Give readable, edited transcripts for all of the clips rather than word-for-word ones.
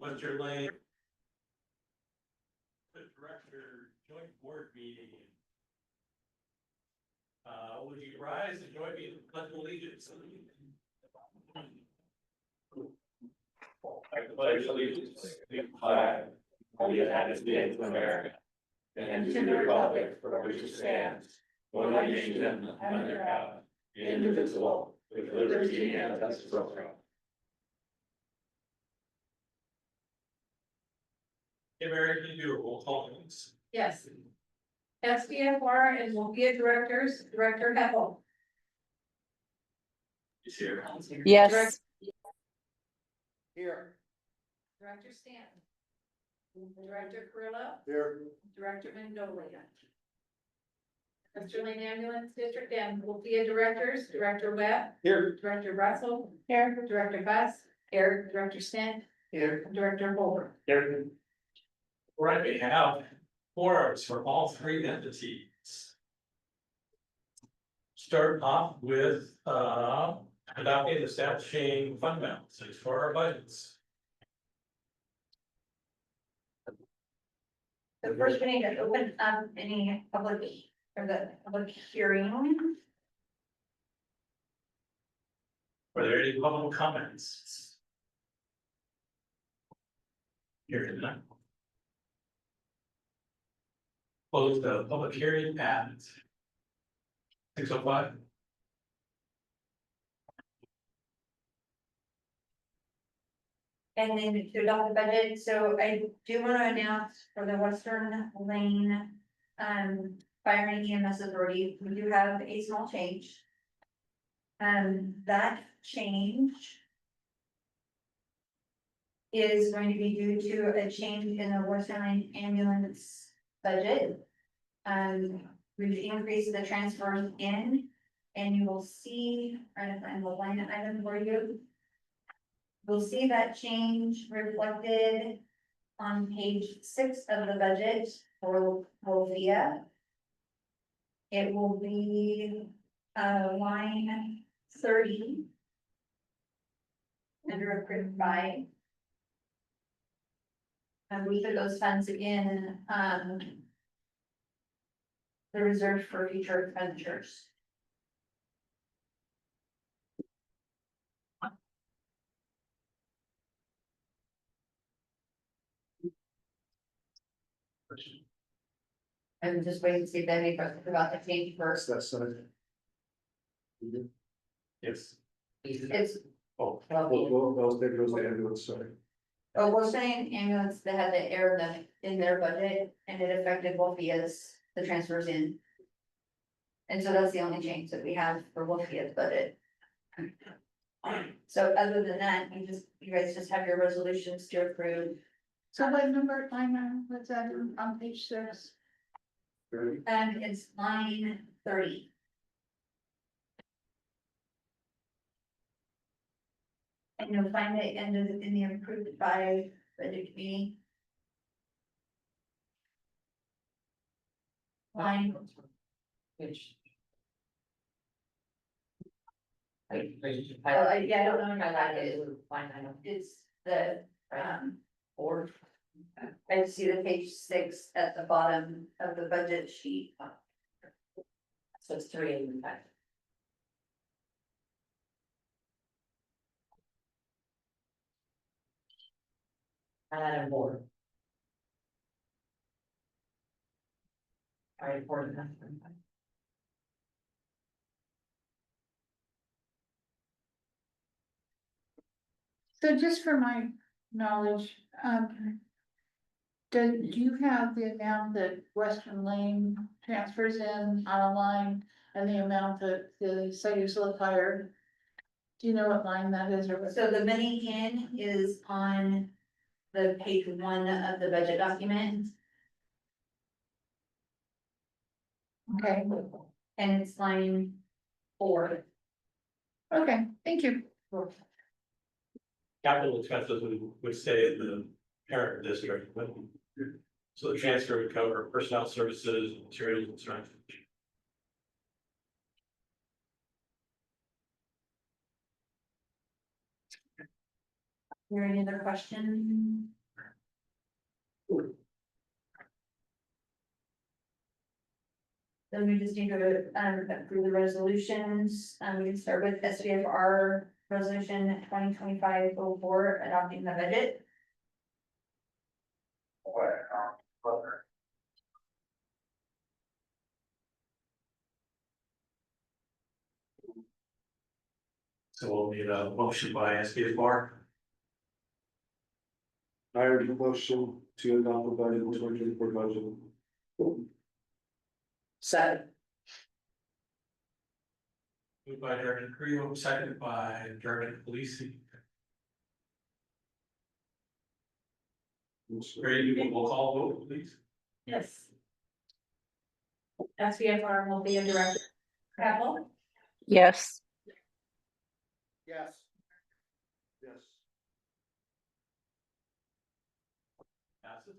Western Lane. The director joint board meeting. Would you rise and join me in the pledge of allegiance? I pledge allegiance to the flag of the United States of America and to the republic for which it stands, one nation under God, indivisible, with liberty and justice for all. Hey, Mary, can you do a roll call, please? Yes. SBFR and WLFEA directors, Director Heppel. Is here. Yes. Here. Director Stanton. Director Carrillo. Here. Director Mendolia. Western Lane Ambulance District and WLFEA directors, Director Webb. Here. Director Russell. Here. Director Buss. Here. Director Stent. Here. Director Holder. Right, we have forums for all three entities. Start off with adopting establishing fund balances for our budgets. So first we need to open up any public or the public hearing. Are there any public comments? Hearing none. Close the public hearing at 6:05. And then to adopt the budget, so I do want to announce for the Western Lane Fire and EMS Authority, we do have a small change. That change is going to be due to a change in the Western Lane ambulance budget. We've increased the transfers in, and you will see, trying to find the line item for you. We'll see that change reflected on page 6 of the budget for WLFEA. It will be line 30 under approved by. And we put those funds in the reserve for future expenditures. I'm just waiting to see if any questions about the change first. That's it. Yes. It's, Oh, Those ambulance, sorry. oh, we're saying ambulance that had the error in their budget and it affected WLFEA's, the transfers in. And so that's the only change that we have for WLFEA's budget. So other than that, you guys just have your resolutions to approve. So what number line was that on page 6? And it's line 30. And you'll find it in the approved by budget committee. Line. Which? Yeah, I don't know how that is. Fine, I know. It's the, Or. I see the page 6 at the bottom of the budget sheet. So it's 385. And board. All right, board. So just for my knowledge, do you have the amount that Western Lane transfers in on a line and the amount that the Sayusla hired? Do you know what line that is or what? So the money in is on the page 1 of the budget document. Okay, And it's line 4. okay, thank you. capital expenses would stay at the parent district. So the transfer would cover personnel services, materials and strength. there any other question? Then we just need to, approve the resolutions, we can start with SVFR resolution 2025-04 adopting the budget. So we'll need a motion by SBFR. I urge a motion to adopt the budget, 2024 budget. Second. Moved by Director Creo, seconded by Director Polisi. Ready to we'll call vote, please. Yes. SVFR will be a director. Capel, yes, Yes. Yes. Passes.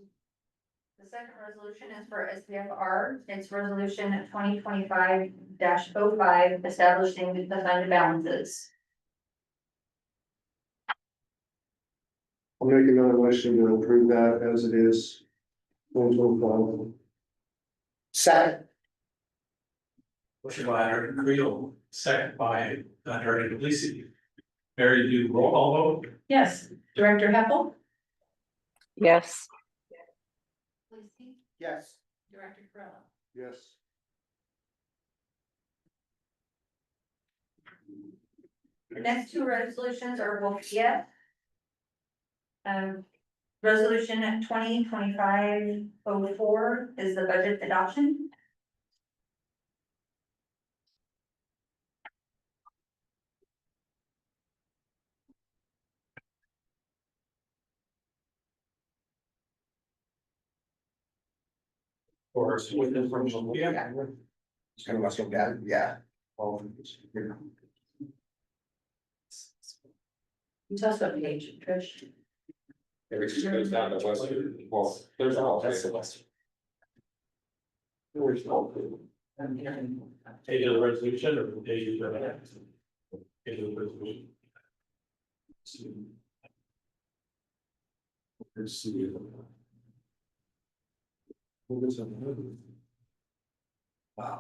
the second resolution is for SVFR, it's resolution 2025-05 establishing the fund balances. I'll make another motion to approve that as it is. 2025. Second. Motion by Director Creo, second by Director Polisi. Mary, do roll call vote? Yes. Director Heppel. yes, Yes. Director Corolla. Yes. The next two resolutions are WLFEA. Resolution 2025-04 is the budget adoption. Or within from yeah. It's kind of must look at, yeah. Tell us what page, Trish. It just goes down to west, well, there's all. That's the western. Page of the resolution or page of the. Page of the resolution. Let's see. Wow.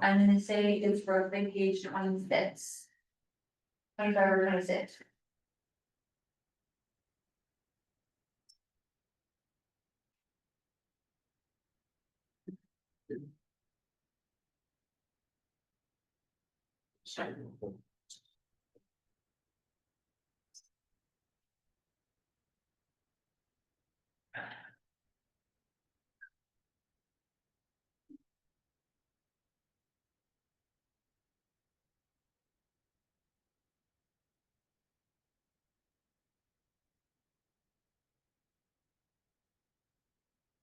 I'm gonna say it's roughly page 26. 25 or 26.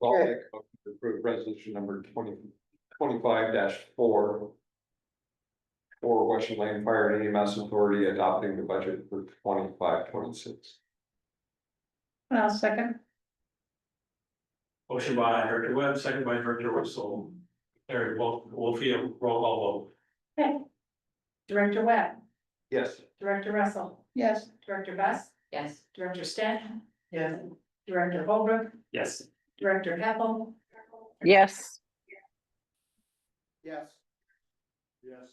Well, I'll make a motion to approve resolution number 2025-4. For Western Lane Fire and EMS Authority adopting the budget for 25-26. I'll second. Motion by Director Webb, second by Director Russell. Mary, we'll feel roll call Okay. Director Webb, Yes. Director Russell, Yes, Director Best, Yes. Director Stan, Yeah. Director Holbrook, vote. Yes. Director Heppel, yes, Yes. Yes.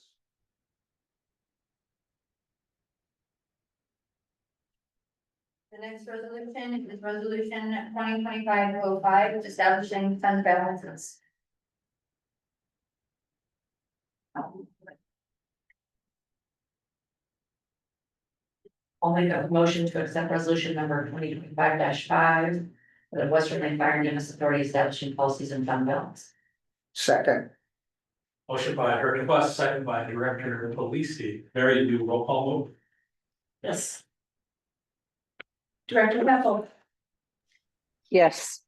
The next resolution is resolution 2025-05 establishing fund balances. I'll make a motion to accept resolution number 2025-5. The Western Lane Fire and EMS Authority establishing policies and fund balance. Second. Motion by Director West, second by Director Polisi. Mary, do roll call vote. Yes. Director Heppel, yes,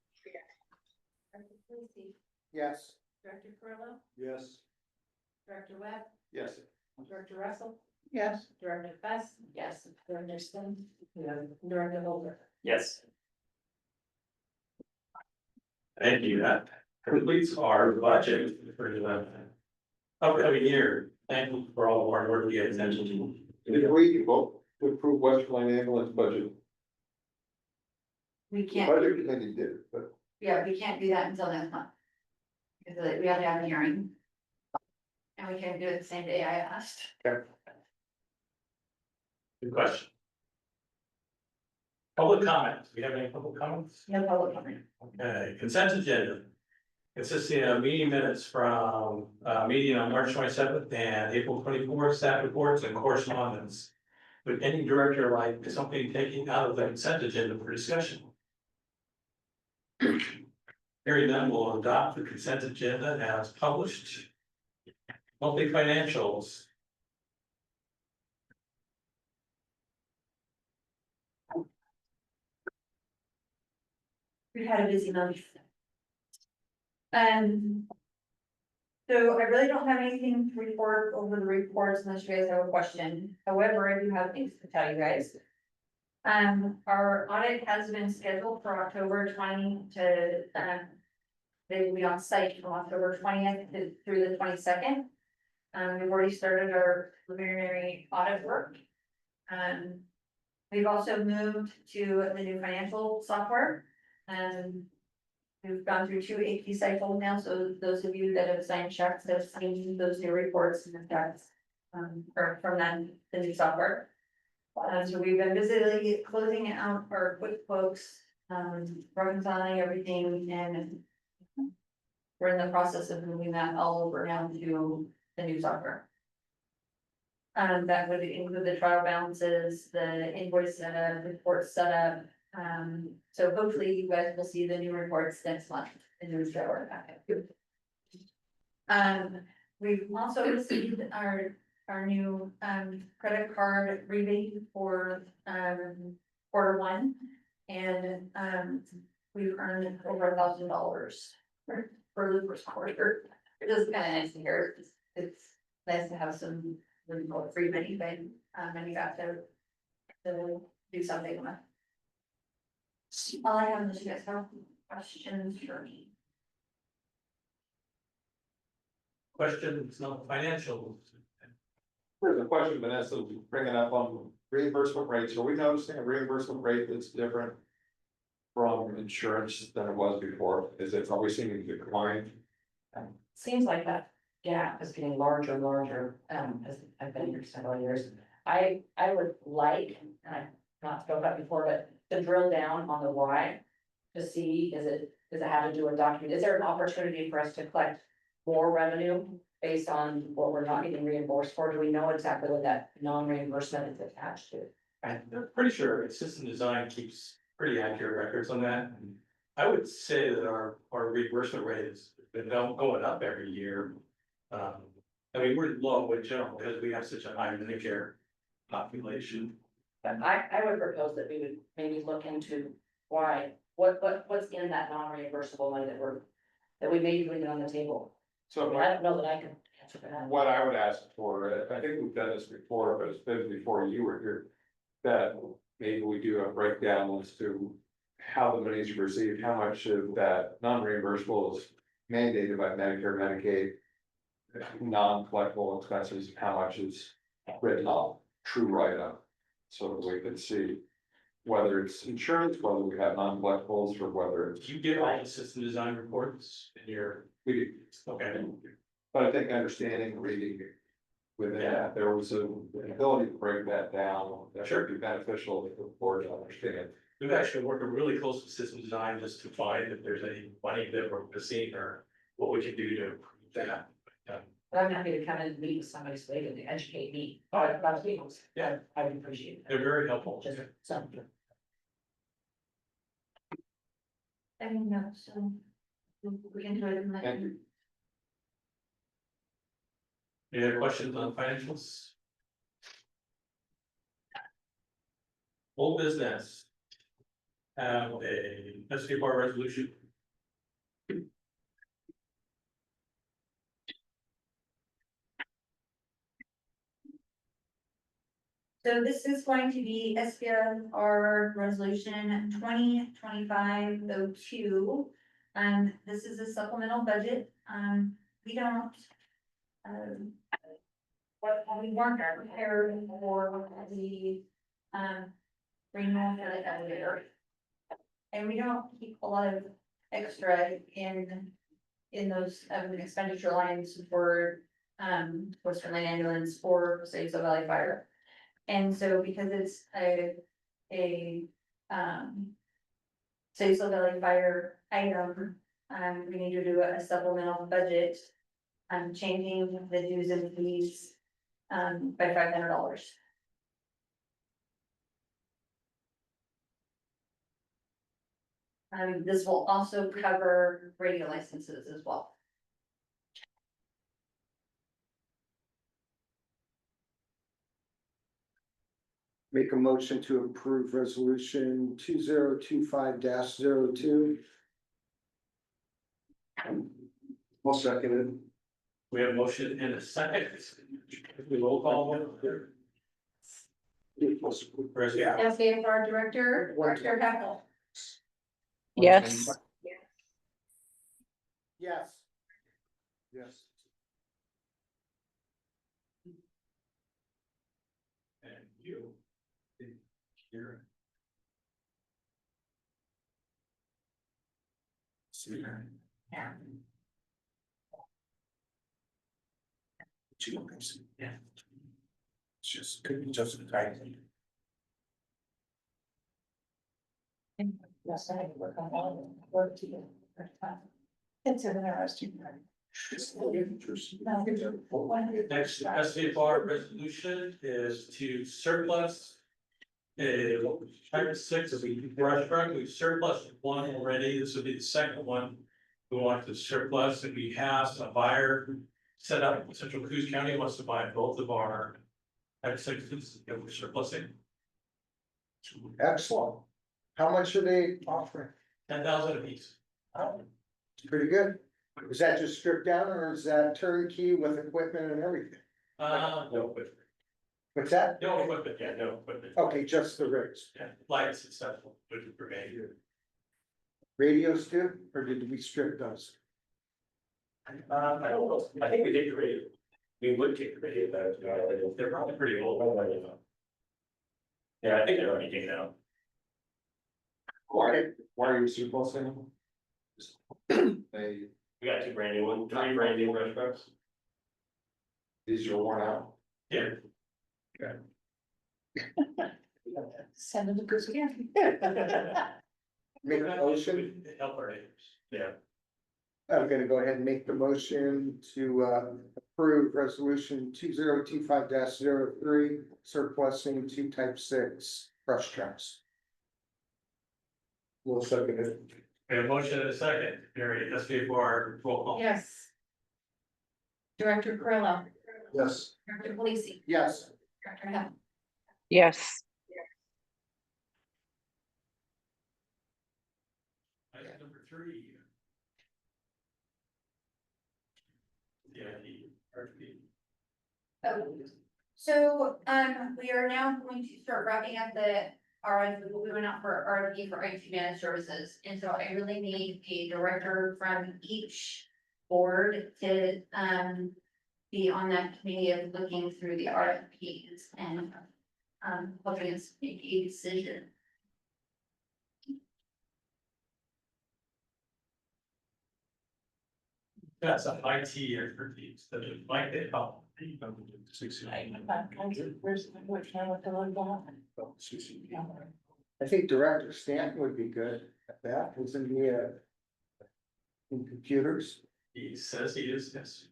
Director Polisi, Yes. Director Corolla, Yes. Director Webb, Yes. Director Russell, yes, Director Best, Yes. Director Stan, Director Holbrook. Yes. Thank you. That completes our budget for the upcoming year. Thank you for all the hard work you get attention to. Did we vote to approve Western Lane ambulance budget? we The can't, budget committee did, but yeah, we can't do that until next month. Because we have to have a hearing. And we can't do it the same day I asked. Good question. Public comments, do we have any public comments? No public comment. Okay, consent agenda. Consisting of meeting minutes from, meeting on March 27th and April 24th, staff reports and correspondence. Would any director like something taken out of the consent agenda for discussion? Hearing none, will adopt the consent agenda as published. Monthly financials. We had a busy month. So I really don't have anything to report over the reports unless you guys have a question. However, I do have things to tell you guys. Our audit has been scheduled for October 20 to, they will be on site from October 20th through the 22nd. We've already started our preliminary audit work. We've also moved to the new financial software. We've gone through 2 AP cycles now, so those of you that have signed checks have seen those new reports and that's from that, the new software. So we've been busily closing out our QuickBooks, reconciling everything, and we're in the process of moving that all over now to the new software. That would include the trial balances, the invoice setup, report setup. So hopefully you guys will see the new reports next month in the newsletter packet. We've also received our new credit card rebate for Q1. And we've earned over $1,000 for the first quarter. It is kind of nice to hear. It's nice to have some free money, but and you got to do something with. All I have is you guys have questions for me. Questions on financials. There's a question, Vanessa, bringing up on reimbursement rates. Are we noticing a reimbursement rate that's different from insurance than it was before? Are we seeing a decline? Seems like that gap is getting larger and larger, as I've been here several years. I would like, and I've not spoken about before, but to drill down on the why. To see, does it have to do with document, is there an opportunity for us to collect more revenue based on what we're not getting reimbursed for? Do we know exactly what that non-reimbursement is attached to? I'm pretty sure system design keeps pretty accurate records on that. I would say that our reimbursement rate has been going up every year. I mean, we're low in general because we have such a high Medicare population. But I would propose that we would maybe look into why, what's in that non-reimbursable money that we may be leaving on the table. So I don't know that I can answer that. what I would ask for, I think we've done this before, but it's been before you were here. That maybe we do a breakdown as to how the money is received, how much of that non-reimbursable is mandated by Medicare, Medicaid. Non-collectible expenses, how much is written off, true write-up. So that we can see whether it's insurance, whether we have non-collectibles, or whether it's. Do you get all the system design reports in your, We do. okay, But I think understanding, reading within that, there was an ability to break that down, that should be beneficial for the board to understand. we've actually worked really close with system design just to find if there's any money that we're missing or what we can do to improve that. But I'm happy to come in and meet with somebody so they can educate me. About vehicles. Yeah. I would appreciate They're that. very helpful. Just something. I don't know, so we can do it in like. Thank you. Any other questions on financials? Old business. Have a SD bar resolution. So this is going to be SPR resolution 2025-02. This is a supplemental budget. We don't. We weren't prepared for the renewal for the elevator. And we don't keep a lot of extra in those expenditure lines for Western Land Ambulance or Saves the Valley Fire. And so because it's a Saves the Valley Fire item, we need to do a supplemental budget. Changing the dues and fees by $500. This will also cover radio licenses as well. Make a motion to approve resolution 2025-02. I'll second We have a motion in a second. We roll call. it. SAFR Director, Director Hackle, yes, Yes. Yes. And you. Here. Yeah. Yeah. It's just, could be just a tiny. Yes, I had to work on all of them, work together. It's an interesting. Next, SVFR resolution is to surplus. Type 6 brush truck, we've surplus one already, this will be the second one. We want to surplus, and we have a buyer set up in Central Coos County, wants to buy both of our type 6s that we're surplusing. Excellent. How much are they offering? 10,000 apiece. It's pretty good. Is that just stripped down or is that turnkey with equipment and everything? No equipment, What's that? no equipment, yeah, no equipment. Okay, just the rigs. Yeah, lights successful, which is great. Radios too, or did we strip those? I don't know, I think we take the radio. We would take the radio, but they're probably pretty old. Yeah, I think they're already taken out. Why are you surplusing them? They, We got 2 brand new ones, 3 brand new brush trucks. these are worn out. Yeah. Send them to Goose again. Make a motion. Help our neighbors, yeah. I'm gonna go ahead and make the motion to approve resolution 2025-03, surplusing 2 type 6 brush trucks. We'll second it. We have a motion and a second, Mary, SVFR roll call. yes. Director Carrillo, Yes. Director Polisi, Yes. Director Hackle. yes, Item number 3. Yeah, the RFP. So, we are now going to start wrapping up the RFP, we went out for RFP for IT managed services, and so I really need a director from each board to, be on that committee of looking through the RFPs and, helping us make a decision. That's an IT expertise that it might be help. Where's, which one with the logo? I think Director Stanton would be good at that, isn't he in computers? He says he is, yes.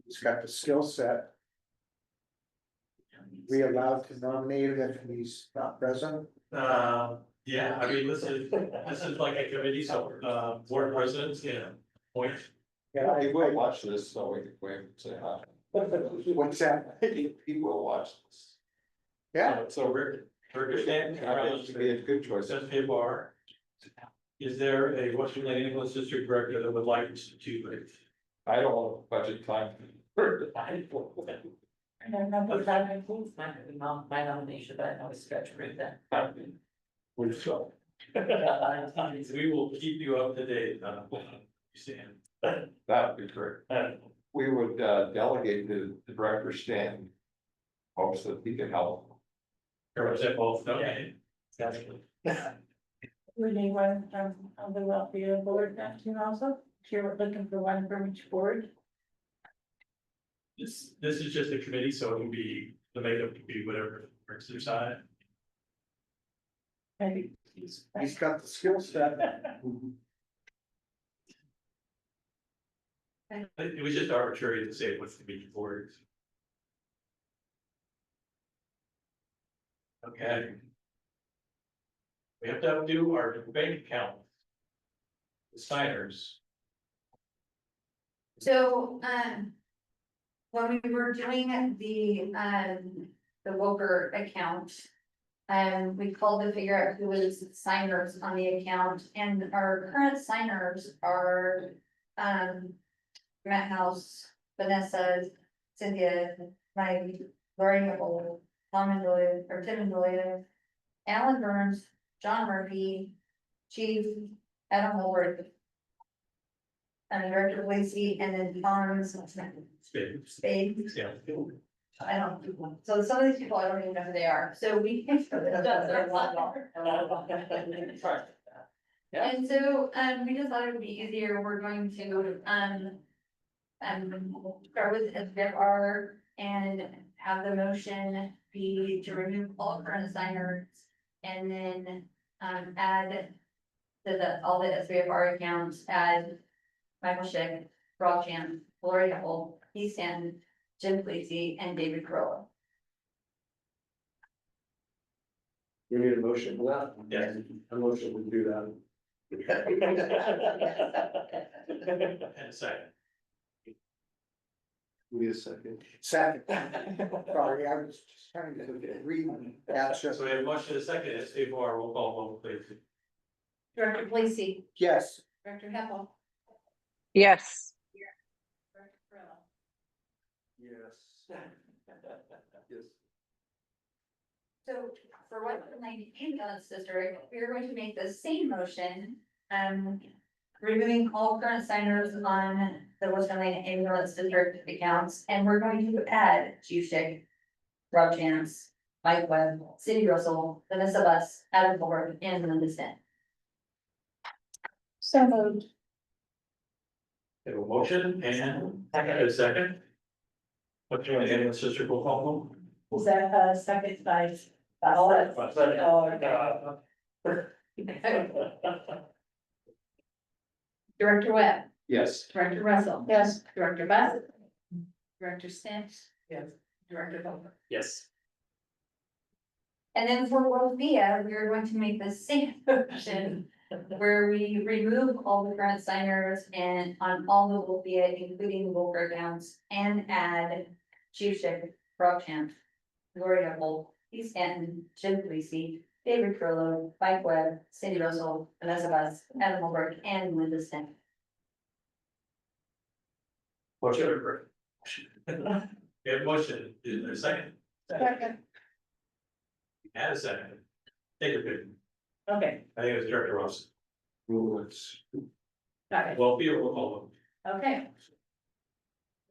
He's got the skill set. We allowed to nominate him if he's not present? Yeah, I mean, this is like a committee, so, board presidents, yeah, point. Yeah, I will watch this, so we can wait and say hi. What's that? He will watch this. Yeah, So Rick Stanton, I think it'd be a good choice. SVFR. Is there a Western Land Ambulance District Director that would like to? I don't want budget time. My nomination, but I know it's stretch root then. We will keep you up to date on what you stand. That would be great. We would delegate to the Director Stanton. Hopes that he can help. Or was that both? Okay. Definitely. Would anyone on the welfare board that too also? If you're looking for one from each board? This is just a committee, so it will be, the makeup could be whatever works their side. Maybe. He's got the skill set. It was just arbitrary to say what's the meeting boards. Okay. We have to do our bank account. The signers. So, when we were doing the Woker account, we called to figure out who was signers on the account, and our current signers are, Matt House, Vanessa, Cynthia, Mike, Lori Nicole, Tom and Julia, or Tim and Julia, Alan Burns, John Murphy, Chief Adam Howard, and Director Lacey, and then Tom's Spade. Yeah. I don't, so some of these people, I don't even know who they are, so we. And so, we just thought it would be easier, we're going to, start with SBFR and have the motion be to remove all current signers. And then, add to all the SBFR accounts, add Michael Schick, Rob Chan, Lori Heppel, Heath Stanton, Jim Cleese, and David Corolla. We need a motion for that? Yes. A motion would do that. And a second. We need a second. Second. Sorry, I was just trying to read that. So we have a motion and a second, it's a bar, roll call vote, please. Director Lacey, Yes. Director Heppel, Yes. Director Corolla. Yes. Yes. So for Western Lane Ambulance District, we are going to make the same motion, removing all current signers on the Western Lane Ambulance District accounts, and we're going to add Chief Schick, Rob Chance, Mike Webb, Cindy Russell, Vanessa Buss, Adam Ford, and Linda Stent. So moved. We have a motion and a second. What's your ambulance district roll call vote? Is that second by? Director Webb, Yes. Director Russell. Yes. Director Buss. Director Stent. Yes. Director Bowman. Yes. And then for WLFEA, we are going to make the same motion where we remove all the current signers and on all the WLFEA, including the Volker accounts, and add Chief Schick, Rob Champ, Gloria Holt, Heath Stanton, Jim Cleese, David Furlow, Mike Webb, Cindy Russell, Vanessa Buss, Adam Holbrook, and Linda Stent. Motion approved. We have a motion, is there a second? Second. And a second. Take your pick. Okay, I think it was Director Ross. Rules. got it. Well, Peter will call them. Okay.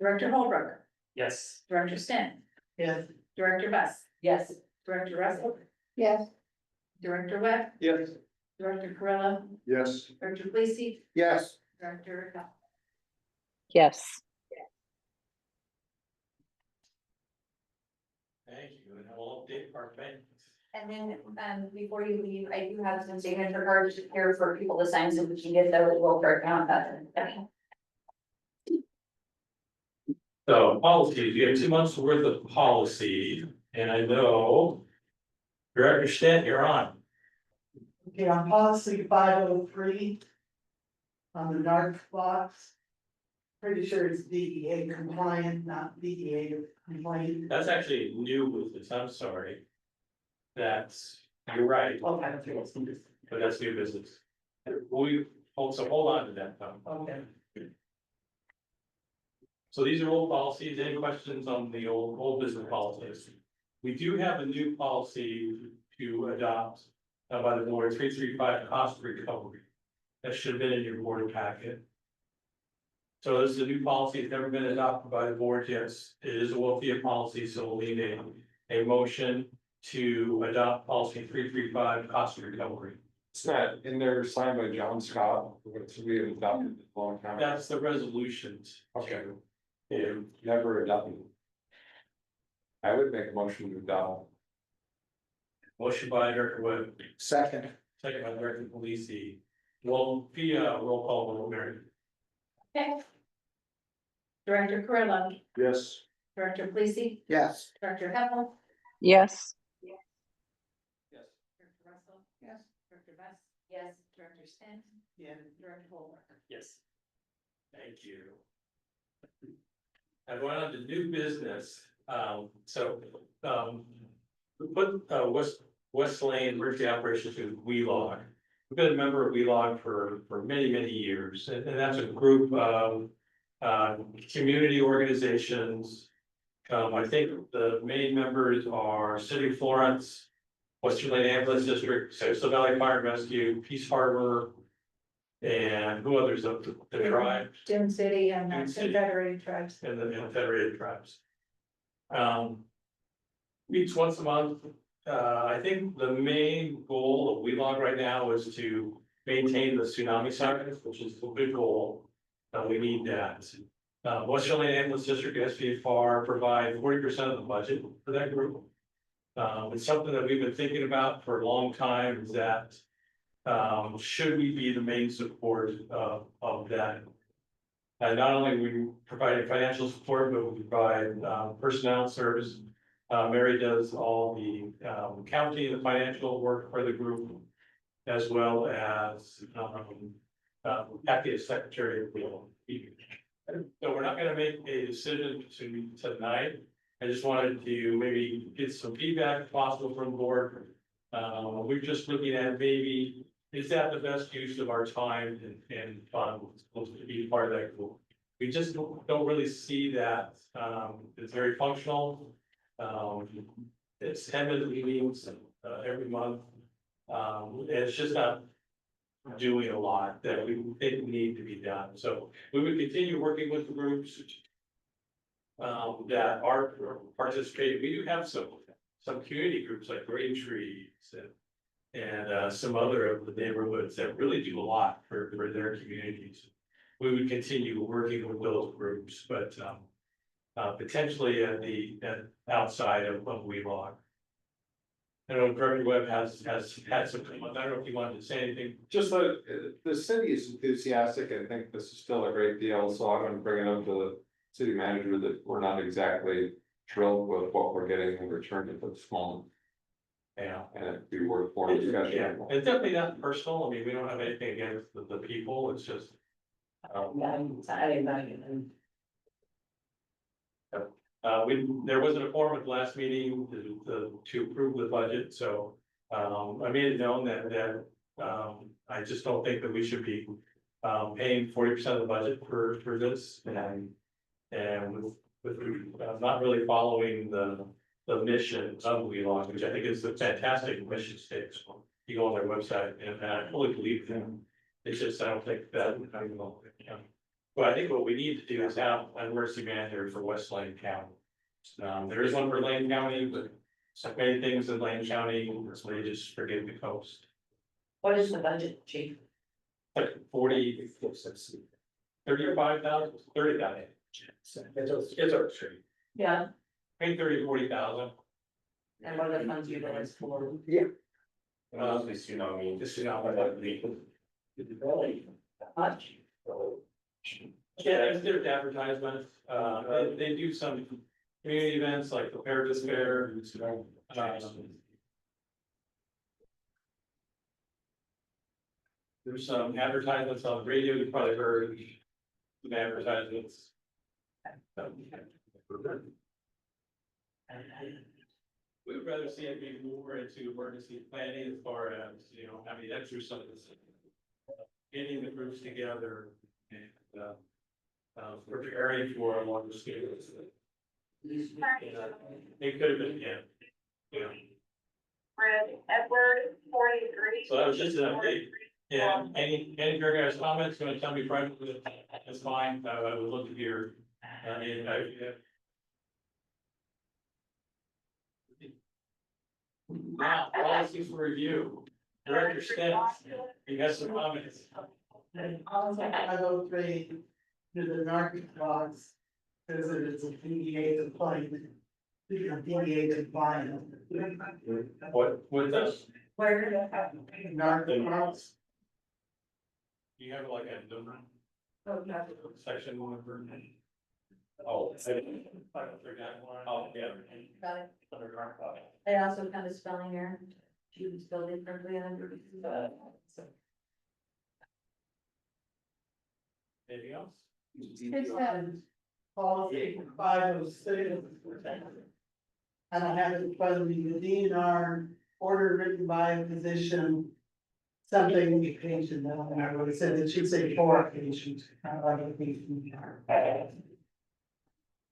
Director Holbrook, Yes. Director Stent, Yes. Director Buss, Yes. Director Russell. Yes. Director Webb, Yes. Director Corolla, Yes. Director Lacey, Yes. Director Heppel. Yes. Thank you, and we'll update our bank. And then, before you leave, I do have some signature cards here for people to sign, so we can get those Volker account. So policies, you have 2 months worth of policy, and I know. Director Stent, you're on. Okay, on policy 503. On the dark box. Pretty sure it's DEA compliant, not DEA compliant. That's actually new business, I'm sorry. You're right, Okay. but that's new business. So hold on to that, Tom. Okay. So these are old policies, any questions on the old business policies? We do have a new policy to adopt by the board, 335 cost recovery. That should have been in your board packet. So this is a new policy, it's never been adopted by the board yet, it is a WLFEA policy, so we'll need a motion to adopt policy 335 cost recovery. It's not in there signed by John Scott, which we have adopted a long time. ago. That's the resolutions. Okay. Yeah, never adopted. I would make a motion to adopt. Motion by Director Webb, Second, second by Director Polisi. WLFEA, roll call, vote, Mary. Okay. Director Carrillo, Yes. Director Polisi, yes. Director Heppel, yes, Yes. Director Russell, Yes. Director Best, yes, Director Stan, Yeah. Director Holbrook. Yes. Thank you. I went on to new business, we put, West Lane Emergency Operations to WLOG. We've been a member of WLOG for many, many years, and that's a group of, community organizations. I think the main members are City of Florence, Western Lane Ambulance District, Central Valley Fire and Rescue, Peace Harbor, and who others of the tribe Dune City and Dune City. Confederated Tribes. and the Federated Tribes. Meets once a month. I think the main goal of WLOG right now is to maintain the tsunami sirens, which is the big goal. We need that. Western Lane Ambulance District, SVFR provide 40% of the budget for that group. It's something that we've been thinking about for a long time, is that should we be the main support of that? And not only we provide financial support, but we provide personnel service. Mary does all the county and the financial work for the group, as well as acting as secretary of the. So we're not gonna make a decision tonight. I just wanted to maybe get some feedback if possible from the board. We're just looking at maybe, is that the best use of our time and funds to be part of that group? We just don't really see that, it's very functional. It's 10-minute meetings, every month. And it's just not doing a lot that we think need to be done. So we would continue working with the groups that are participating. We do have some community groups like Green Trees and some other of the neighborhoods that really do a lot for their communities. We would continue working with those groups, but potentially at outside of WLOG. I know Director Webb has had some comments. I don't know if you wanted to say anything. Just that the city is enthusiastic, and I think this is still a great deal, so I'm gonna bring it up to the city manager that we're not exactly thrilled with what we're getting in return at this moment. Yeah. And it'd be worth more discussion. Yeah, it's definitely not personal. I mean, we don't have anything against the people. It's just. There wasn't a forum at the last meeting to approve the budget, so, I made it known that, I just don't think that we should be, paying 40% of the budget for this, and with, not really following the mission of WLOG, which I think is a fantastic mission statement. You go on their website, and I fully believe them. It's just, I don't think that, but I think what we need to do is have an emergency manager for West Lane County. There is one for Lane County, but so many things in Lane County, so they just forget the coast. What is the budget, chief? Like 35,000, 30,000. It's our street. Yeah. I think 30 to 40,000. And what are the funds utilized for? This, you know, I mean, this is not what I believe. Really? That much? Yeah, there's advertisements, they do some community events like the Paris Fair. There's some advertisements on the radio, you probably heard some advertisements. We would rather see it be more into emergency planning as far as, you know, having exercises, getting the groups together and, preparing for a larger scale. It could have been, yeah. Fred Edward 43. So that was just an update. Yeah, any of your guys' comments, gonna tell me privately, that's fine, I would love to hear. Now, policies for review. Director Stantz, you got some comments? Also, 503 to the narc box, says that it's a DEA complaint. DEA compliant. What does, Where? Narc box. you have like a number, Oh, no. section one for? Oh. Oh, yeah. Got it. Under narcotics. I also found a spelling error. She was spelled incorrectly under. Anything else? It's, Policy 506. I don't have it in front of me, the DNR order written by a physician. Something occasion, I don't know what it said, it should say for occasions.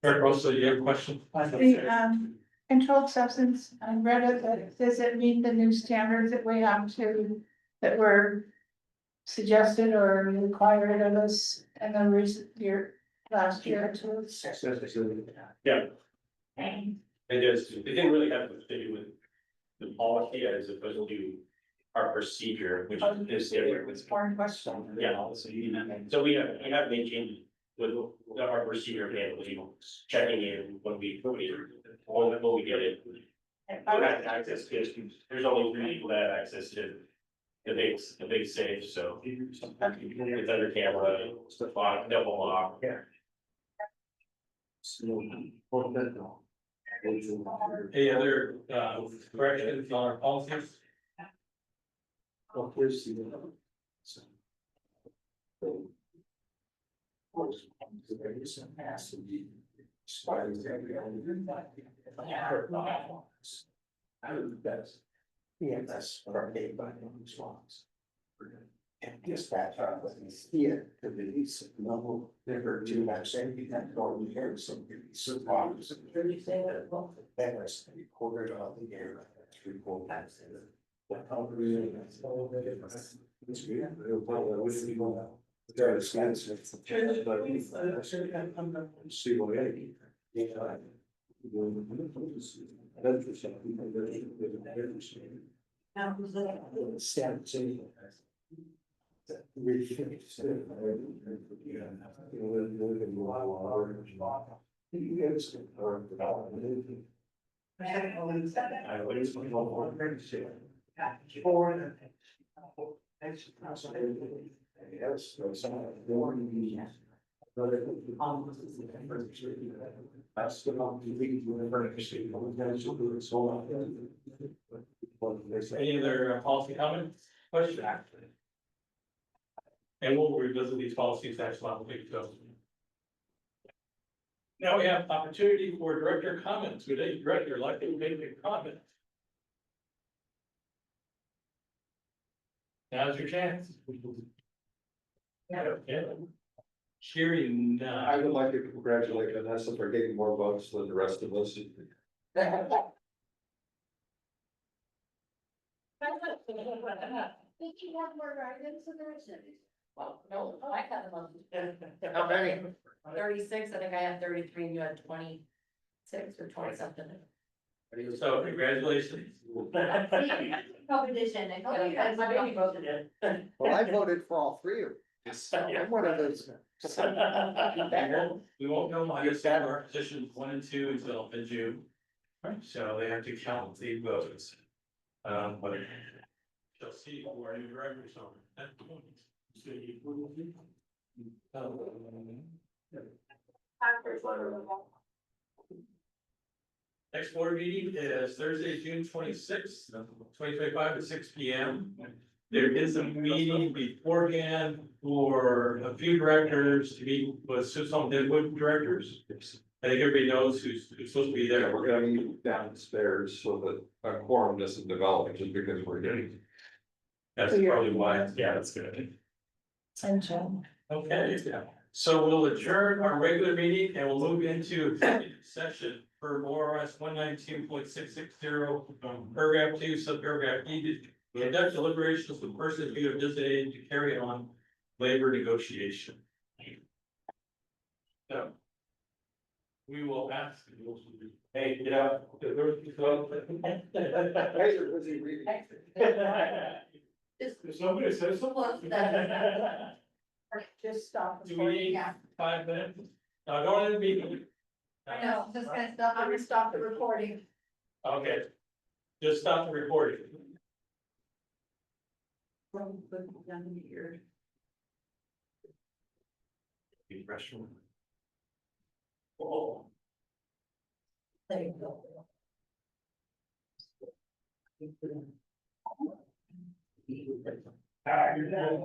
Eric, also, you have a question? the, controlled substance, I read it, but does it meet the new standards that we have to, that were suggested or required of us in the recent year, last year or two? Yeah. It is, it didn't really have to do with the policy as opposed to our procedure, which is different. It's foreign question. Yeah, so we have made changes with our procedure, and checking in when we get it. Who has access to it? There's only 3 people that have access to the big safe, so. It's under camera, it's the lock, double lock. Any other corrections on our policies? Yeah, that's our name by the response. And dispatch, here, to release, no, never do that, saying you can't go in here, so so problems. That was recorded on the air. Report that. It's weird. There is scans. See what I mean. Stamps in. Any other policy comments, questions? And we'll revisit these policies next month, so. Now we have opportunity for director comments. Would any director like to make a comment? Now's your chance. Okay. Hearing I none. would like to congratulate Vanessa for getting more votes than the rest of us. Did you have more guidance in there? Well, no, I had them How many? 36, I think I had 33 and you had 26 or 20 something. So congratulations. Competition. I hope you guys My baby voted in. Well, I voted for all 3 of you. I'm one of those. We won't know, I guess, our positions 1 and 2 until mid-June. Right, so they have to count the votes. But shall see who our new directors are at the point. Next board meeting is Thursday, June 26th, 2025 at 6 p.m. There is a meeting beforehand for a few directors to meet with some Deadwood directors. I think everybody knows who's supposed to be Yeah, there. we're gonna meet downstairs so that a quorum doesn't develop just because we're getting. That's probably why, yeah, that's good. And Jen. Okay, yeah. So we'll adjourn our regular meeting and we'll move into executive session for ORS 192.660, paragraph 2, subparagraph E, to conduct deliberations with persons who have designated to carry on labor negotiation. So we will ask. Hey, get out. Hey, you're busy reading. Just, Somebody says something. Just stop. Do we need Yeah, 5 minutes? No, don't let me. I know, just gonna stop, I'm gonna stop the recording. Okay. Just stop the recording. Oh. There you go. Ah, you're done.